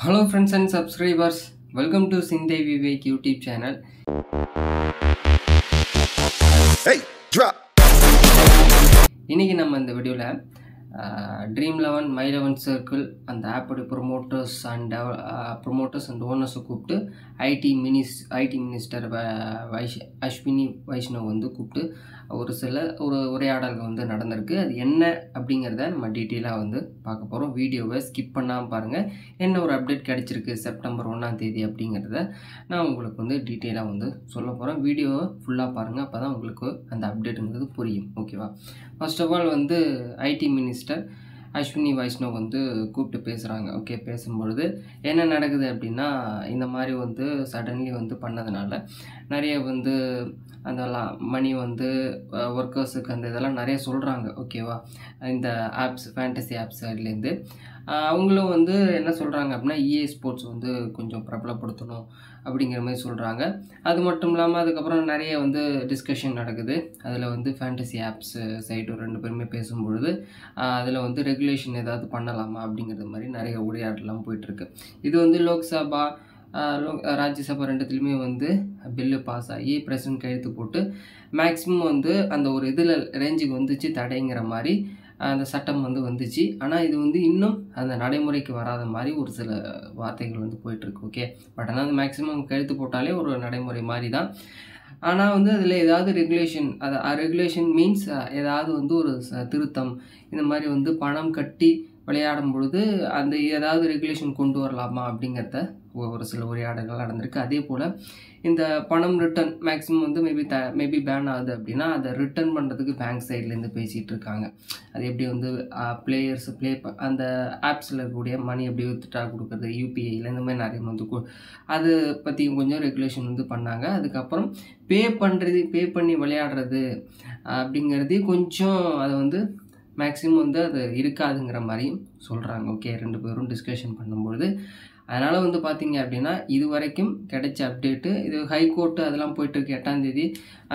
Hello friends and subscribers, welcome to Sindhe Vivek YouTube channel. Hey, drop! இன்னைக்கு நம்ம இந்த வீடியோல Dream 11 My 11 Circle அந்த ஆப்போட ப்ரோமோட்டர்ஸ் அண்ட் ஓனர்ஸ் கூப்பிட்டு ஐடி மினிஸ்டர் அஸ்வினி வைஷ்ணவ் வந்து கூப்பிட்டு ஒரு உரையாடல்கள் வந்து நடந்திருக்கு. அது என்ன அப்படிங்கிறத நம்ம டீட்டெயிலாக வந்து பார்க்க போகிறோம். வீடியோவை ஸ்கிப் பண்ணாமல் பாருங்கள். என்ன ஒரு அப்டேட் கிடச்சிருக்கு செப்டம்பர் 1ஆம் தேதி அப்படிங்கிறத நான் உங்களுக்கு வந்து டீட்டெயிலாக வந்து சொல்ல போகிறேன். வீடியோவை ஃபுல்லாக பாருங்கள், அப்போ தான் உங்களுக்கு அந்த அப்டேட்டுங்கிறது புரியும். ஓகேவா? ஃபர்ஸ்ட் ஆஃப் ஆல் வந்து ஐடி மினிஸ்டர் அஸ்வினி வைஷ்ணவ் வந்து கூப்பிட்டு பேசுகிறாங்க. ஓகே, பேசும்பொழுது என்ன நடக்குது அப்படின்னா, இந்த மாதிரி வந்து சடன்லி வந்து பண்ணதுனால நிறைய வந்து அந்த மணி வந்து ஒர்க்கர்ஸுக்கு அந்த இதெல்லாம் நிறைய சொல்கிறாங்க. ஓகேவா? இந்த ஆப்ஸ் ஃபேண்டசி ஆப்ஸ் சைட்லேருந்து அவங்களும் வந்து என்ன சொல்கிறாங்க அப்படின்னா, EA ஸ்போர்ட்ஸ் வந்து கொஞ்சம் பிரபலப்படுத்தணும் அப்படிங்கிற மாதிரி சொல்கிறாங்க. அது மட்டும் இல்லாமல் அதுக்கப்புறம் நிறைய வந்து டிஸ்கஷன் நடக்குது. அதில் வந்து ஃபேண்டசி ஆப்ஸ் சைடு ரெண்டு பேருமே பேசும்பொழுது அதில் வந்து ரெகுலேஷன் ஏதாவது பண்ணலாமா அப்படிங்கிறது மாதிரி நிறைய உரையாடலாம் போயிட்டுருக்கு. இது வந்து லோக்சபா ராஜ்யசபா ரெண்டுத்துலேயுமே வந்து பில்லு பாஸ் ஆகி பிரசிடென்ட் கையெழுத்து போட்டு மேக்ஸிமம் வந்து அந்த ஒரு இதில் ரேஞ்சுக்கு வந்துச்சு தடைங்கிற மாதிரி அந்த சட்டம் வந்து வந்துச்சு. ஆனால் இது வந்து இன்னும் அந்த நடைமுறைக்கு வராத மாதிரி ஒரு சில வார்த்தைகள் வந்து போயிட்டுருக்கு. ஓகே, பட் ஆனால் அந்த மேக்ஸிமம் கையெழுத்து போட்டாலே ஒரு நடைமுறை மாதிரி தான். ஆனால் வந்து அதில் ஏதாவது ரெகுலேஷன் மீன்ஸ் ஏதாவது வந்து ஒரு திருத்தம் இந்த மாதிரி வந்து பணம் கட்டி விளையாடும் பொழுது அந்த ஏதாவது ரெகுலேஷன் கொண்டு வரலாமா அப்படிங்கிறத ஒரு சில உரையாடல்கள் நடந்திருக்கு. அதே போல் இந்த பணம் ரிட்டர்ன் மேக்ஸிமம் வந்து மேபி பேன் ஆகுது அப்படின்னா அதை ரிட்டர்ன் பண்ணுறதுக்கு பேங்க் சைட்லேருந்து பேசிகிட்டு இருக்காங்க. அது எப்படி வந்து பிளேயர்ஸ் அந்த ஆப்ஸில் இருக்கக்கூடிய மணி எப்படி வித்ட்ரா கொடுக்குறது UPIயில் இந்த மாதிரி நிறைய வந்து அது பற்றி கொஞ்சம் ரெகுலேஷன் வந்து பண்ணாங்க. அதுக்கப்புறம் பே பண்ணி விளையாடுறது அப்படிங்கிறது கொஞ்சம் அதை வந்து மேக்ஸிமம் வந்து அது இருக்காதுங்கிற மாதிரியும் சொல்கிறாங்க. ஓகே, ரெண்டு பேரும் டிஸ்கஷன் பண்ணும்பொழுது அதனால் வந்து பார்த்திங்க அப்படின்னா இது வரைக்கும் கிடைச்ச அப்டேட்டு இது ஹைகோர்ட்டு அதெல்லாம் போயிட்டுருக்கு. 8ஆம் தேதி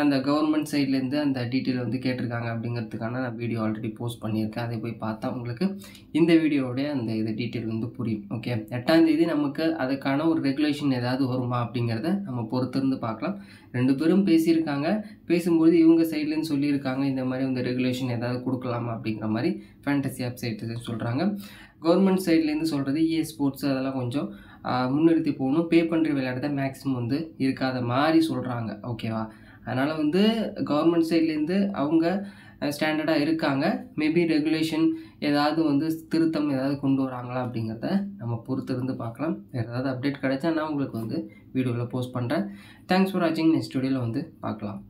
அந்த கவர்மெண்ட் சைட்லேருந்து அந்த டீட்டெயில் வந்து கேட்டிருக்காங்க அப்படிங்கிறதுக்கான நான் வீடியோ ஆல்ரெடி போஸ்ட் பண்ணியிருக்கேன். அதை போய் பார்த்தா உங்களுக்கு இந்த வீடியோவோடைய அந்த இது டீட்டெயில் வந்து புரியும். ஓகே, 8ஆம் தேதி நமக்கு அதுக்கான ஒரு ரெகுலேஷன் ஏதாவது வருமா அப்படிங்கிறத நம்ம பொறுத்திருந்து பார்க்கலாம். ரெண்டு பேரும் பேசியிருக்காங்க. பேசும்போது இவங்க சைட்லேருந்து சொல்லியிருக்காங்க இந்த மாதிரி வந்து ரெகுலேஷன் ஏதாவது கொடுக்கலாமா அப்படிங்கிற மாதிரி ஃபேண்டசி ஆப் சைட்லேருந்து சொல்கிறாங்க. கவர்மெண்ட் சைட்லேருந்து சொல்கிறது EA ஸ்போர்ட்ஸ் அதெல்லாம் கொஞ்சம் முன்னிறுத்தி போகணும், பே பண்ணுற விளையாடுறத மேக்ஸிமம் வந்து இருக்காத மாதிரி சொல்கிறாங்க. ஓகேவா? அதனால் வந்து கவர்மெண்ட் சைட்லேருந்து அவங்க ஸ்டாண்டர்டாக இருக்காங்க. மேபி ரெகுலேஷன் ஏதாவது வந்து திருத்தம் ஏதாவது கொண்டு வராங்களா அப்படிங்கிறத நம்ம பொறுத்திருந்து பார்க்கலாம். வேறு ஏதாவது அப்டேட் கிடைச்சா நான் உங்களுக்கு வந்து வீடியோவில் போஸ்ட் பண்ணுறேன். தேங்க்ஸ் ஃபார் வாட்சிங். நெக்ஸ்ட் வீடியோவில் வந்து பார்க்கலாம்.